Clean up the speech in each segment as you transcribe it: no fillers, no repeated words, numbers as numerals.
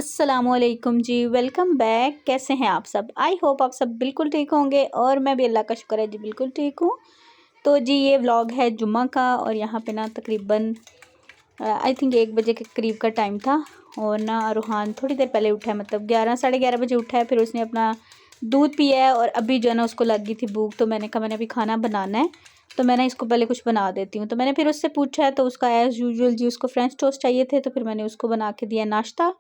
अस्सलामुअलैकुम जी, welcome back. कैसे हैं आप सब? आई होप आप सब बिल्कुल ठीक होंगे और मैं भी अल्लाह का शुक्र है जी बिल्कुल ठीक हूँ। तो जी ये व्लॉग है जुम्मा का और यहाँ पे ना तकरीबन आई थिंक 1 बजे के करीब का टाइम था और ना रूहान थोड़ी देर पहले उठा है, मतलब 11 साढ़े 11 बजे उठा है। फिर उसने अपना दूध पिया है और अभी जो है ना उसको लग गई थी भूख, तो मैंने कहा मैंने अभी खाना बनाना है तो मैंने इसको पहले कुछ बना देती हूँ। तो मैंने फिर उससे पूछा है तो उसका एज़ यूजुअल जी उसको फ्रेंच टोस्ट चाहिए थे, तो फिर मैंने उसको बना के दिया नाश्ता।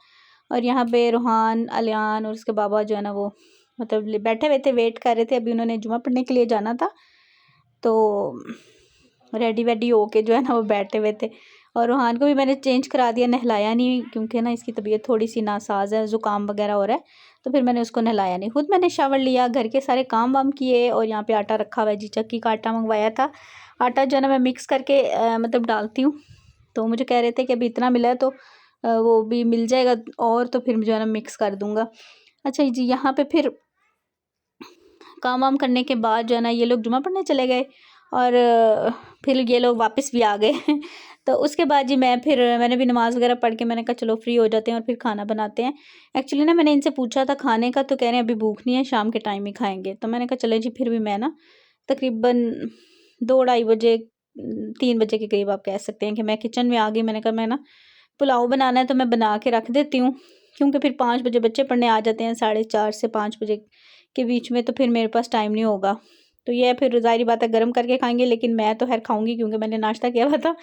और यहाँ पे रूहान, अलियान और उसके बाबा जो है ना वो मतलब बैठे हुए थे, वेट कर रहे थे। अभी उन्होंने जुमा पढ़ने के लिए जाना था तो रेडी वेडी होके जो है ना वो बैठे हुए थे। और रूहान को भी मैंने चेंज करा दिया, नहलाया नहीं क्योंकि ना इसकी तबीयत थोड़ी सी नासाज है, ज़ुकाम वगैरह हो रहा है। तो फिर मैंने उसको नहलाया नहीं, खुद मैंने शावर लिया, घर के सारे काम वाम किए। और यहाँ पे आटा रखा हुआ है जी, चक्की का आटा मंगवाया था। आटा जो है ना मैं मिक्स करके मतलब डालती हूँ। तो मुझे कह रहे थे कि अभी इतना मिला है तो वो भी मिल जाएगा और तो फिर जो है ना मिक्स कर दूँगा। अच्छा जी, यहाँ पे फिर काम वाम करने के बाद जो है ना ये लोग जुमा पढ़ने चले गए और फिर ये लोग वापस भी आ गए तो उसके बाद जी मैंने भी नमाज़ वगैरह पढ़ के मैंने कहा चलो फ्री हो जाते हैं और फिर खाना बनाते हैं। एक्चुअली ना मैंने इनसे पूछा था खाने का, तो कह रहे हैं अभी भूख नहीं है, शाम के टाइम ही खाएँगे। तो मैंने कहा चले जी, फिर भी मैं ना तकरीबन 2 ढाई बजे 3 बजे के करीब आप कह सकते हैं कि मैं किचन में आ गई। मैंने कहा मैं ना पुलाव बनाना है तो मैं बना के रख देती हूँ, क्योंकि फिर 5 बजे बच्चे पढ़ने आ जाते हैं, 4:30 से 5 बजे के बीच में, तो फिर मेरे पास टाइम नहीं होगा। तो ये फिर ज़ाहिर बात है गर्म करके खाएँगे, लेकिन मैं तो खैर खाऊँगी क्योंकि मैंने नाश्ता किया हुआ था।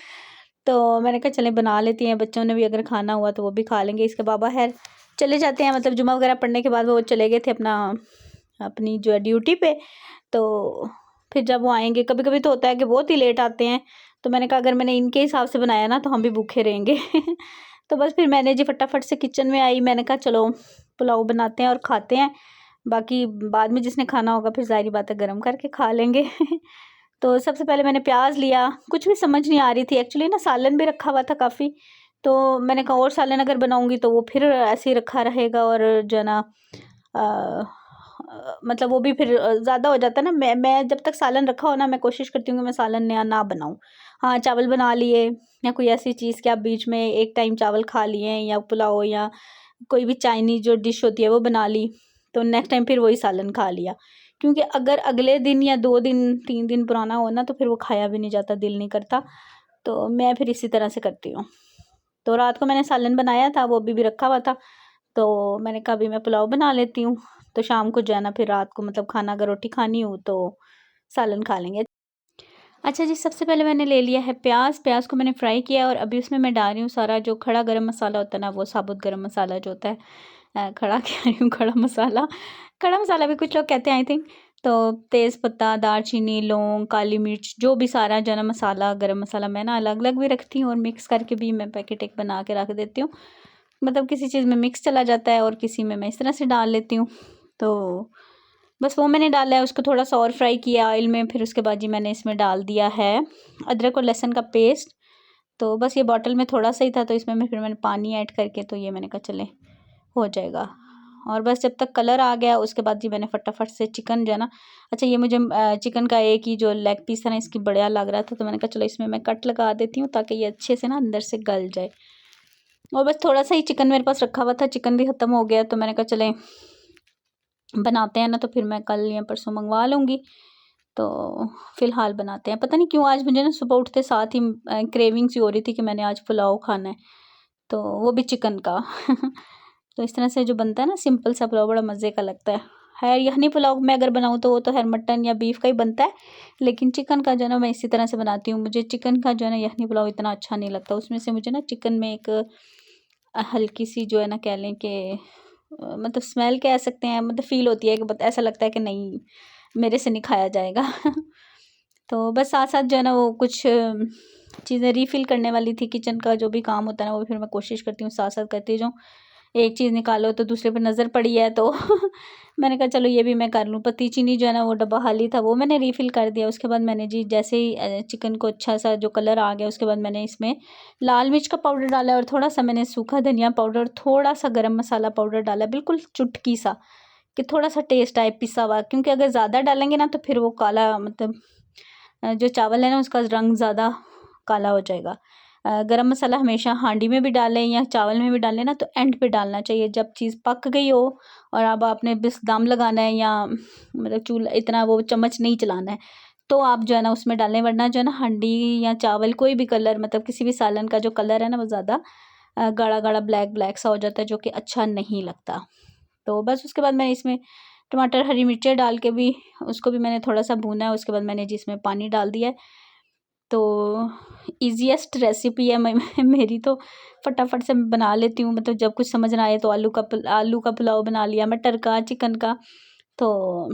तो मैंने कहा चलें बना लेती हैं, बच्चों ने भी अगर खाना हुआ तो वो भी खा लेंगे। इसके बाबा खैर चले जाते हैं, मतलब जुमा वगैरह पढ़ने के बाद वो चले गए थे अपनी जो है ड्यूटी पे। तो फिर जब वो आएँगे, कभी-कभी तो होता है कि बहुत ही लेट आते हैं, तो मैंने कहा अगर मैंने इनके हिसाब से बनाया ना तो हम भी भूखे रहेंगे। तो बस फिर मैंने जी फटाफट से किचन में आई, मैंने कहा चलो पुलाव बनाते हैं और खाते हैं, बाकी बाद में जिसने खाना होगा फिर ज़ाहिर बात है गरम करके खा लेंगे। तो सबसे पहले मैंने प्याज लिया, कुछ भी समझ नहीं आ रही थी एक्चुअली ना, सालन भी रखा हुआ था काफ़ी। तो मैंने कहा और सालन अगर बनाऊँगी तो वो फिर ऐसे ही रखा रहेगा और जो है ना मतलब वो भी फिर ज़्यादा हो जाता है ना। मैं जब तक सालन रखा हो ना मैं कोशिश करती हूँ कि मैं सालन नया ना बनाऊँ। हाँ, चावल बना लिए या कोई ऐसी चीज़ कि आप बीच में एक टाइम चावल खा लिए या पुलाव या कोई भी चाइनीज़ जो डिश होती है वो बना ली, तो नेक्स्ट टाइम फिर वही सालन खा लिया। क्योंकि अगर अगले दिन या 2 दिन 3 दिन पुराना हो ना तो फिर वो खाया भी नहीं जाता, दिल नहीं करता। तो मैं फिर इसी तरह से करती हूँ। तो रात को मैंने सालन बनाया था, वो अभी भी रखा हुआ था, तो मैंने कहा अभी मैं पुलाव बना लेती हूँ। तो शाम को जो है ना फिर रात को मतलब खाना अगर रोटी खानी हो तो सालन खा लेंगे। अच्छा जी, सबसे पहले मैंने ले लिया है प्याज को मैंने फ्राई किया और अभी उसमें मैं डाल रही हूँ सारा जो खड़ा गरम मसाला होता है ना, वो साबुत गरम मसाला जो होता है, खड़ा कह रही हूँ खड़ा मसाला भी कुछ लोग कहते हैं आई थिंक। तो तेज़पत्ता, दालचीनी, लौंग, काली मिर्च, जो भी सारा जो है ना मसाला, गरम मसाला मैं ना अलग अलग भी रखती हूँ और मिक्स करके भी मैं पैकेट एक बना के रख देती हूँ। मतलब किसी चीज़ में मिक्स चला जाता है और किसी में मैं इस तरह से डाल लेती हूँ। तो बस वो मैंने डाला है, उसको थोड़ा सा और फ्राई किया ऑयल में। फिर उसके बाद जी मैंने इसमें डाल दिया है अदरक और लहसुन का पेस्ट। तो बस ये बॉटल में थोड़ा सा ही था तो इसमें मैंने पानी ऐड करके, तो ये मैंने कहा चले हो जाएगा। और बस जब तक कलर आ गया उसके बाद जी मैंने फटाफट से चिकन जो है ना, अच्छा ये मुझे चिकन का एक ही जो लेग पीस था ना इसकी बढ़िया लग रहा था, तो मैंने कहा चलो इसमें मैं कट लगा देती हूँ ताकि ये अच्छे से ना अंदर से गल जाए। और बस थोड़ा सा ही चिकन मेरे पास रखा हुआ था, चिकन भी ख़त्म हो गया, तो मैंने कहा चले बनाते हैं ना, तो फिर मैं कल या परसों मंगवा लूँगी। तो फ़िलहाल बनाते हैं। पता नहीं क्यों आज मुझे ना सुबह उठते साथ ही क्रेविंग सी हो रही थी कि मैंने आज पुलाव खाना है, तो वो भी चिकन का। तो इस तरह से जो बनता है ना सिंपल सा पुलाव, बड़ा मज़े का लगता है। खैर यखनी पुलाव मैं अगर बनाऊँ तो वो तो खैर मटन या बीफ का ही बनता है, लेकिन चिकन का जो है ना मैं इसी तरह से बनाती हूँ। मुझे चिकन का जो है ना यखनी पुलाव इतना अच्छा नहीं लगता, उसमें से मुझे ना चिकन में एक हल्की सी जो है ना कह लें कि मतलब स्मेल कह सकते हैं, मतलब फ़ील होती है कि ऐसा लगता है कि नहीं मेरे से नहीं खाया जाएगा। तो बस साथ-साथ जो है ना वो कुछ चीज़ें रीफ़िल करने वाली थी, किचन का जो भी काम होता है ना वो फिर मैं कोशिश करती हूँ साथ-साथ करती जाऊँ। एक चीज़ निकालो तो दूसरे पे नज़र पड़ी है तो मैंने कहा चलो ये भी मैं कर लूँ। पत्ती चीनी जो है ना वो डब्बा खाली था, वो मैंने रीफ़िल कर दिया। उसके बाद मैंने जी जैसे ही चिकन को अच्छा सा जो कलर आ गया उसके बाद मैंने इसमें लाल मिर्च का पाउडर डाला और थोड़ा सा मैंने सूखा धनिया पाउडर, थोड़ा सा गरम मसाला पाउडर डाला, बिल्कुल चुटकी सा, कि थोड़ा सा टेस्ट आए पिसा हुआ, क्योंकि अगर ज़्यादा डालेंगे ना तो फिर वो काला मतलब जो चावल है ना उसका रंग ज़्यादा काला हो जाएगा। गरम मसाला हमेशा हांडी में भी डालें या चावल में भी डालें ना, तो एंड पे डालना चाहिए जब चीज़ पक गई हो और अब आपने बस दम लगाना है या मतलब चूल्हा इतना वो चम्मच नहीं चलाना है, तो आप जो है ना उसमें डालें। वरना जो है ना हांडी या चावल कोई भी कलर, मतलब किसी भी सालन का जो कलर है ना वो ज़्यादा गाढ़ा गाढ़ा ब्लैक ब्लैक सा हो जाता है, जो कि अच्छा नहीं लगता। तो बस उसके बाद मैंने इसमें टमाटर हरी मिर्चें डाल के भी उसको भी मैंने थोड़ा सा भूना है। उसके बाद मैंने जिसमें पानी डाल दिया है। तो ईज़ीएस्ट रेसिपी है मेरी, तो फटाफट से बना लेती हूँ। मतलब जब कुछ समझ ना आए तो आलू का पुलाव बना लिया, मटर का, चिकन का, तो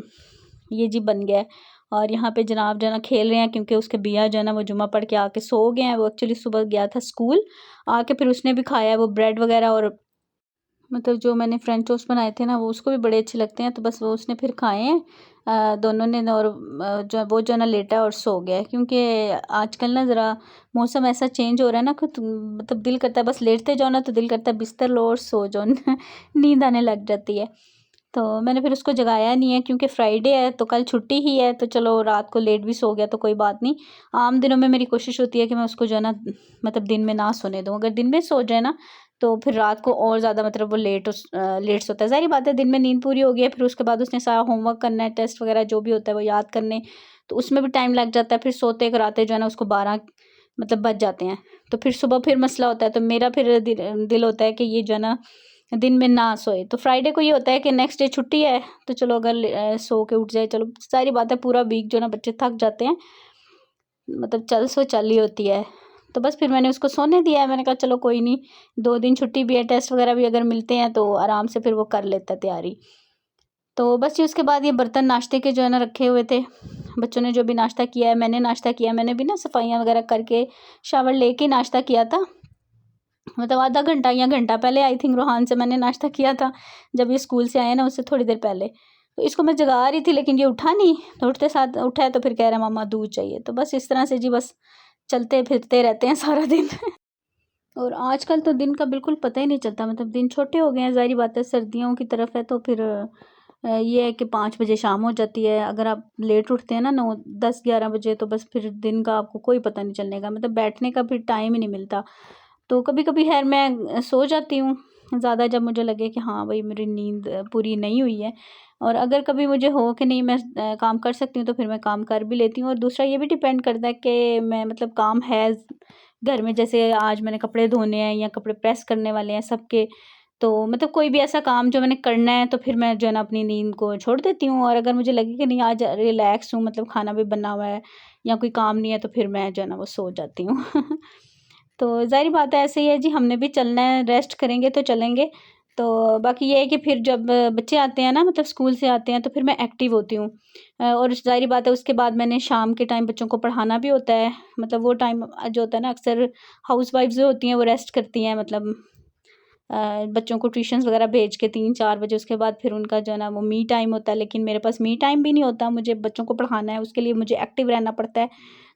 ये जी बन गया है। और यहाँ पे जनाब जो है ना खेल रहे हैं, क्योंकि उसके बिया जो है ना वो जुम्मा पढ़ के आके सो गए हैं। वो एक्चुअली सुबह गया था स्कूल, आके फिर उसने भी खाया है वो ब्रेड वगैरह, और मतलब जो मैंने फ्रेंच टोस्ट बनाए थे ना वो उसको भी बड़े अच्छे लगते हैं, तो बस वो उसने फिर खाए हैं दोनों ने। और जो है ना लेटा है और सो गया है, क्योंकि आजकल ना ज़रा मौसम ऐसा चेंज हो रहा है ना कि मतलब दिल करता है बस लेटते जाओ ना, तो दिल करता है बिस्तर लो और सो जाओ नींद आने लग जाती है। तो मैंने फिर उसको जगाया नहीं है, क्योंकि फ्राइडे है तो कल छुट्टी ही है, तो चलो रात को लेट भी सो गया तो कोई बात नहीं। आम दिनों में मेरी कोशिश होती है कि मैं उसको जो है ना मतलब दिन में ना सोने दूँ। अगर दिन में सो जाए ना तो फिर रात को और ज़्यादा मतलब वो लेट सोता है। ज़ाहिर बात है दिन में नींद पूरी हो गई है, फिर उसके बाद उसने सारा होमवर्क करना है, टेस्ट वगैरह जो भी होता है वो याद करने, तो उसमें भी टाइम लग जाता है। फिर सोते कराते जो है ना उसको 12 मतलब बज जाते हैं, तो फिर सुबह फिर मसला होता है। तो मेरा फिर दिल होता है कि ये जो है ना दिन में ना सोए। तो फ्राइडे को ये होता है कि नेक्स्ट डे छुट्टी है, तो चलो अगर सो के उठ जाए, चलो सारी बात है। पूरा वीक जो ना बच्चे थक जाते हैं, मतलब चल सो चल ही होती है। तो बस फिर मैंने उसको सोने दिया है। मैंने कहा चलो कोई नहीं, 2 दिन छुट्टी भी है, टेस्ट वगैरह भी अगर मिलते हैं तो आराम से फिर वो कर लेता है तैयारी। तो बस ये उसके बाद ये बर्तन नाश्ते के जो है ना रखे हुए थे, बच्चों ने जो भी नाश्ता किया है, मैंने नाश्ता किया, मैंने भी ना सफाइयाँ वगैरह करके शावर लेके नाश्ता किया था। मतलब आधा घंटा या घंटा पहले आई थिंक रोहान से मैंने नाश्ता किया था, जब ये स्कूल से आए ना उससे थोड़ी देर पहले। तो इसको मैं जगा रही थी लेकिन ये उठा नहीं, तो उठते साथ उठा है तो फिर कह रहा है मम्मा दूध चाहिए। तो बस इस तरह से जी बस चलते फिरते रहते हैं सारा दिन और आजकल तो दिन का बिल्कुल पता ही नहीं चलता, मतलब दिन छोटे हो गए हैं। ज़ाहिर बात है सर्दियों की तरफ है तो फिर ये है कि 5 बजे शाम हो जाती है। अगर आप लेट उठते हैं ना 9 10 11 बजे, तो बस फिर दिन का आपको कोई पता नहीं चलने का, मतलब बैठने का फिर टाइम ही नहीं मिलता। तो कभी कभी खैर मैं सो जाती हूँ ज़्यादा, जब मुझे लगे कि हाँ भाई मेरी नींद पूरी नहीं हुई है। और अगर कभी मुझे हो कि नहीं मैं काम कर सकती हूँ, तो फिर मैं काम कर भी लेती हूँ। और दूसरा ये भी डिपेंड करता है कि मैं मतलब काम है घर में, जैसे आज मैंने कपड़े धोने हैं या कपड़े प्रेस करने वाले हैं सबके, तो मतलब कोई भी ऐसा काम जो मैंने करना है तो फिर मैं जो है ना अपनी नींद को छोड़ देती हूँ। और अगर मुझे लगे कि नहीं आज रिलैक्स हूँ, मतलब खाना भी बना हुआ है या कोई काम नहीं है, तो फिर मैं जो है ना वो सो जाती हूँ तो ज़ाहिर बात है ऐसे ही है जी, हमने भी चलना है, रेस्ट करेंगे तो चलेंगे। तो बाकी ये है कि फिर जब बच्चे आते हैं ना, मतलब स्कूल से आते हैं, तो फिर मैं एक्टिव होती हूँ। और ज़ाहिर बात है उसके बाद मैंने शाम के टाइम बच्चों को पढ़ाना भी होता है। मतलब वो टाइम जो होता है ना, अक्सर हाउसवाइफ्स जो होती हैं वो रेस्ट करती हैं, मतलब बच्चों को ट्यूशन्स वगैरह भेज के 3-4 बजे उसके बाद फिर उनका जो है ना वो मी टाइम होता है। लेकिन मेरे पास मी टाइम भी नहीं होता, मुझे बच्चों को पढ़ाना है, उसके लिए मुझे एक्टिव रहना पड़ता है।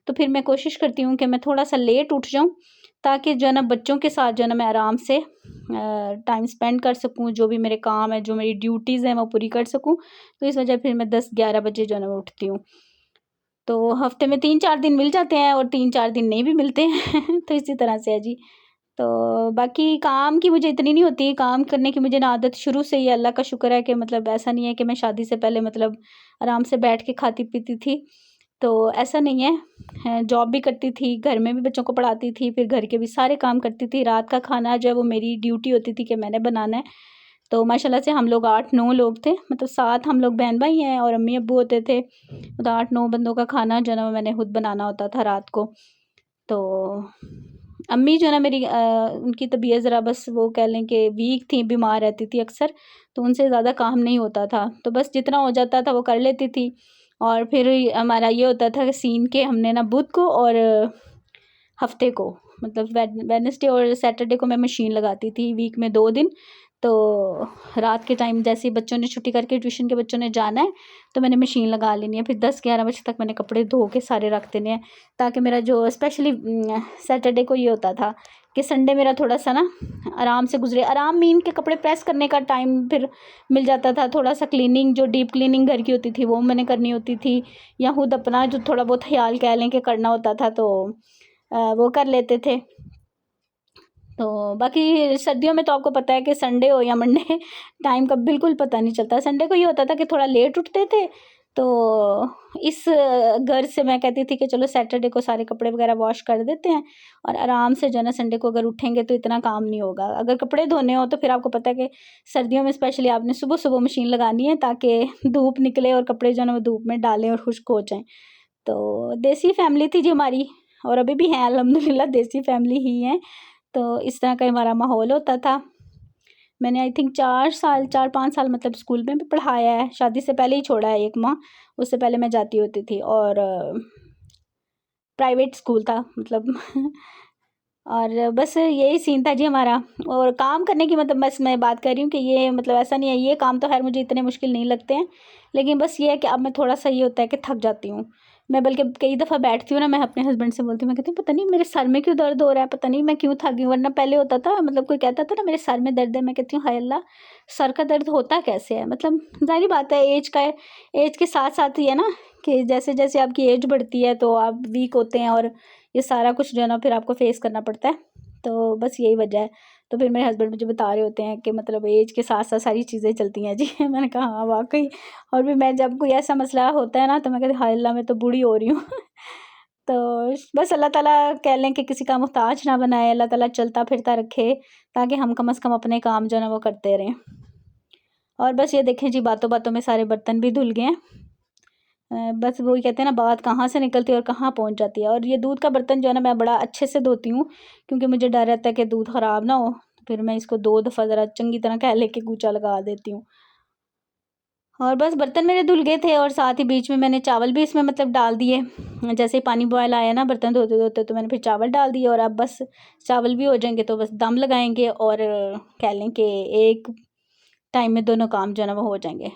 तो फिर मैं कोशिश करती हूँ कि मैं थोड़ा सा लेट उठ जाऊँ, ताकि जो है ना बच्चों के साथ जो है ना मैं आराम से टाइम स्पेंड कर सकूँ, जो भी मेरे काम है, जो मेरी ड्यूटीज़ हैं वो पूरी कर सकूँ। तो इस वजह फिर मैं 10-11 बजे जो है ना मैं उठती हूँ। तो हफ्ते में 3-4 दिन मिल जाते हैं और 3-4 दिन नहीं भी मिलते हैं तो इसी तरह से है जी। तो बाकी काम की मुझे इतनी नहीं होती, काम करने की मुझे ना आदत शुरू से ही है, अल्लाह का शुक्र है कि मतलब ऐसा नहीं है कि मैं शादी से पहले मतलब आराम से बैठ के खाती पीती थी। तो ऐसा नहीं है, जॉब भी करती थी, घर में भी बच्चों को पढ़ाती थी, फिर घर के भी सारे काम करती थी। रात का खाना जो है वो मेरी ड्यूटी होती थी कि मैंने बनाना है। तो माशाल्लाह से हम लोग 8-9 लोग थे, मतलब 7 हम लोग बहन भाई हैं और अम्मी अब्बू होते थे। तो 8-9 बंदों का खाना जो है ना मैंने खुद बनाना होता था रात को। तो अम्मी जो है ना मेरी उनकी तबीयत ज़रा बस वो कह लें कि वीक थी, बीमार रहती थी अक्सर, तो उनसे ज़्यादा काम नहीं होता था। तो बस जितना हो जाता था वो कर लेती थी। और फिर हमारा ये होता था कि सीन के हमने ना बुध को और हफ्ते को, मतलब वेडनेसडे और सैटरडे को मैं मशीन लगाती थी, वीक में 2 दिन। तो रात के टाइम जैसे ही बच्चों ने छुट्टी करके ट्यूशन के बच्चों ने जाना है, तो मैंने मशीन लगा लेनी है। फिर 10-11 बजे तक मैंने कपड़े धो के सारे रख देने हैं, ताकि मेरा जो स्पेशली सैटरडे को ये होता था कि संडे मेरा थोड़ा सा ना आराम से गुजरे। आराम मीन के कपड़े प्रेस करने का टाइम फिर मिल जाता था, थोड़ा सा क्लीनिंग जो डीप क्लीनिंग घर की होती थी वो मैंने करनी होती थी, या खुद अपना जो थोड़ा बहुत ख्याल कह लें कि करना होता था, तो वो कर लेते थे। तो बाकी सर्दियों में तो आपको पता है कि संडे हो या मंडे टाइम का बिल्कुल पता नहीं चलता। संडे को ये होता था कि थोड़ा लेट उठते थे, तो इस घर से मैं कहती थी कि चलो सैटरडे को सारे कपड़े वगैरह वॉश कर देते हैं और आराम से जो है ना संडे को अगर उठेंगे तो इतना काम नहीं होगा। अगर कपड़े धोने हो तो फिर आपको पता है कि सर्दियों में स्पेशली आपने सुबह सुबह मशीन लगानी है ताकि धूप निकले और कपड़े जो है ना वो धूप में डालें और खुश्क हो जाएँ। तो देसी फैमिली थी जी हमारी, और अभी भी हैं अल्हम्दुलिल्लाह, देसी फैमिली ही है। तो इस तरह का हमारा माहौल होता था। मैंने आई थिंक 4-5 साल मतलब स्कूल में भी पढ़ाया है। शादी से पहले ही छोड़ा है 1 माह, उससे पहले मैं जाती होती थी, और प्राइवेट स्कूल था मतलब और बस यही सीन था जी हमारा। और काम करने की मतलब बस मैं बात कर रही हूँ कि ये मतलब ऐसा नहीं है, ये काम तो खैर मुझे इतने मुश्किल नहीं लगते हैं, लेकिन बस ये है कि अब मैं थोड़ा-सा ये होता है कि थक जाती हूँ। मैं बल्कि कई दफ़ा बैठती हूँ ना, मैं अपने हस्बैंड से बोलती हूँ, मैं कहती हूँ पता नहीं मेरे सर में क्यों दर्द हो रहा है, पता नहीं मैं क्यों थक गई हूँ। वरना पहले होता था मतलब कोई कहता था ना मेरे सर में दर्द है, मैं कहती हूँ हाय अल्लाह! सर का दर्द होता कैसे है? मतलब ज़ाहिर बात है ऐज का है, ऐज के साथ-साथ ही है ना कि जैसे-जैसे आपकी ऐज बढ़ती है तो आप वीक होते हैं और ये सारा कुछ जो है ना फिर आपको फेस करना पड़ता है। तो बस यही वजह है। तो फिर मेरे हस्बैंड मुझे बता रहे होते हैं कि मतलब ऐज के साथ-साथ सारी चीज़ें चलती हैं जी। मैंने कहा हाँ, वाक़ई। और फिर मैं जब कोई ऐसा मसला होता है ना तो मैं कहती हाय अल्लाह! मैं तो बूढ़ी हो रही हूँ। तो बस अल्लाह ताला कह लें कि किसी का मोहताज ना बनाए, अल्लाह ताला चलता-फिरता रखे ताकि हम कम से कम अपने काम जो है ना वो करते रहें। और बस ये देखें जी बातों-बातों में सारे बर्तन भी धुल गए हैं। बस वही कहते हैं ना बात कहाँ से निकलती है और कहाँ पहुँच जाती है। और ये दूध का बर्तन जो है ना मैं बड़ा अच्छे से धोती हूँ, क्योंकि मुझे डर रहता है कि दूध ख़राब ना हो, तो फिर मैं इसको 2 दफ़ा ज़रा चंगी तरह कह लें कि कूचा लगा देती हूँ। और बस बर्तन मेरे धुल गए थे और साथ ही बीच में मैंने चावल भी इसमें मतलब डाल दिए। जैसे ही पानी बॉयल आया ना बर्तन धोते-धोते, तो मैंने फिर चावल डाल दिए, और अब बस चावल भी हो जाएँगे तो बस दम लगाएँगे और कह लें कि एक टाइम में दोनों काम जो है ना वो हो जाएँगे।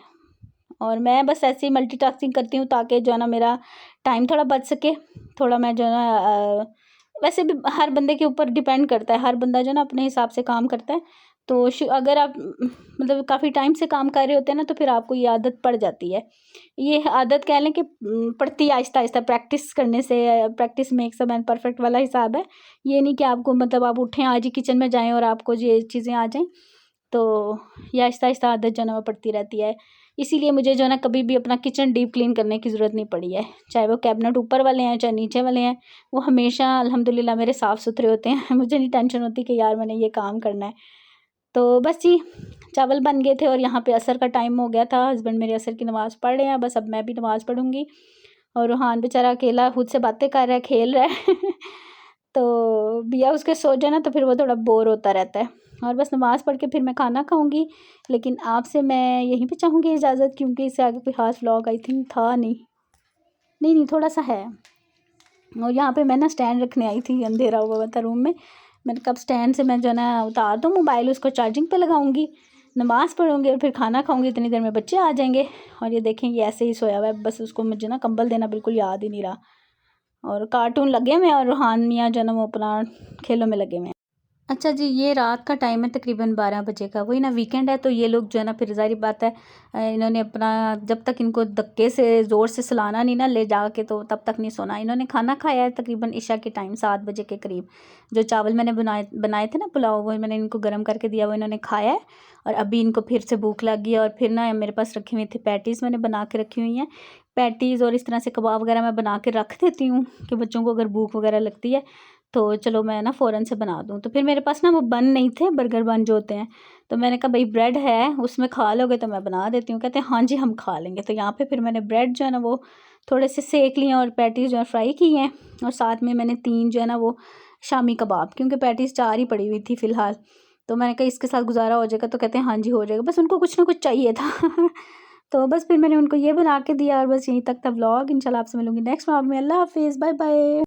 और मैं बस ऐसे ही मल्टीटास्किंग करती हूँ ताकि जो है ना मेरा टाइम थोड़ा बच सके। थोड़ा मैं जो है ना वैसे भी हर बंदे के ऊपर डिपेंड करता है, हर बंदा जो है ना अपने हिसाब से काम करता है। तो अगर आप मतलब काफ़ी टाइम से काम कर रहे होते हैं ना तो फिर आपको ये आदत पड़ जाती है। ये आदत कह लें कि पड़ती है आहिस्ता-आहिस्ता प्रैक्टिस करने से। Practice makes a man perfect वाला हिसाब है। ये नहीं कि आपको मतलब आप उठें आज ही किचन में जाएँ और आपको ये चीज़ें आ जाएँ। तो ये आहिस्ता-आहिस्ता आदत जो है ना वो पड़ती रहती है। इसीलिए मुझे जो है ना कभी भी अपना किचन डीप क्लीन करने की ज़रूरत नहीं पड़ी है। चाहे वो कैबिनेट ऊपर वाले हैं, चाहे नीचे वाले हैं, वो हमेशा अल्हम्दुलिल्लाह मेरे साफ़-सुथरे होते हैं। मुझे नहीं टेंशन होती कि यार मैंने ये काम करना है। तो बस जी, चावल बन गए थे और यहाँ पे असर का टाइम हो गया था। हस्बैंड मेरे असर की नमाज़ पढ़ रहे हैं, बस अब मैं भी नमाज़ पढ़ूँगी। और रूहान बेचारा अकेला खुद से बातें कर रहा है, खेल रहा है। तो बिया उसके सो जाए ना तो फिर वो थोड़ा बोर होता रहता है। और बस नमाज़ पढ़ के फिर मैं खाना खाऊँगी। लेकिन आपसे मैं यहीं पे चाहूँगी इजाज़त, क्योंकि इससे आगे कोई ख़ास व्लॉग आई थिंक था नहीं। नहीं, थोड़ा-सा है। और यहाँ पे मैं ना स्टैंड रखने आई थी, अंधेरा हुआ था रूम में। मैंने कहा अब स्टैंड से मैं जो है ना उतार दूँ मोबाइल, उसको चार्जिंग पे लगाऊँगी, नमाज़ पढ़ूँगी और फिर खाना खाऊँगी। इतनी देर में बच्चे आ जाएँगे। और ये देखें ये ऐसे ही सोया हुआ है, बस उसको मुझे ना कंबल देना बिल्कुल याद ही नहीं रहा। और कार्टून लगे हुए हैं और रूहान मियाँ जो है ना वो अपना खेलों में लगे हुए हैं। अच्छा जी, ये रात का टाइम है तकरीबन 12 बजे का। वही ना वीकेंड है तो ये लोग जो है ना फिर ज़ाहिर बात है इन्होंने अपना जब तक इनको धक्के से ज़ोर से सुलाना नहीं ना ले जा के तो तब तक नहीं सोना। इन्होंने खाना खाया है तकरीबन इशा के टाइम 7 बजे के करीब। जो चावल मैंने बनाए थे ना पुलाव, वो मैंने इनको गर्म करके दिया, वो इन्होंने खाया है। और अभी इनको फिर से भूख लग गई है और फिर ना मेरे पास रखी हुई थी पैटीज़, मैंने बना के रखी हुई हैं पैटीज़। और इस तरह से कबाब वगैरह मैं बना के रख देती हूँ कि बच्चों को अगर भूख वगैरह लगती है तो चलो मैं ना फ़ौरन से बना दूँ। तो फिर मेरे पास ना वो बन नहीं थे, बर्गर बन जो होते हैं, तो मैंने कहा भई ब्रेड है उसमें खा लोगे तो मैं बना देती हूँ। कहते हैं हाँ जी हम खा लेंगे। तो यहाँ पे फिर मैंने ब्रेड जो है ना वो थोड़े से सेक लिए और पैटीज़ जो है फ्राई की हैं। और साथ में मैंने 3 जो है ना वो शामी कबाब, क्योंकि पैटीज़ 4 ही पड़ी हुई थी फ़िलहाल, तो मैंने कहा इसके साथ गुज़ारा हो जाएगा। तो कहते हैं हाँ जी हो जाएगा, बस उनको कुछ ना कुछ चाहिए था। तो बस फिर मैंने उनको ये बना के दिया और बस यहीं तक था व्लॉग। इंशाल्लाह आपसे मिलूँगी नेक्स्ट व्लॉग में। अल्लाह हाफ़िज़, बाय बाय।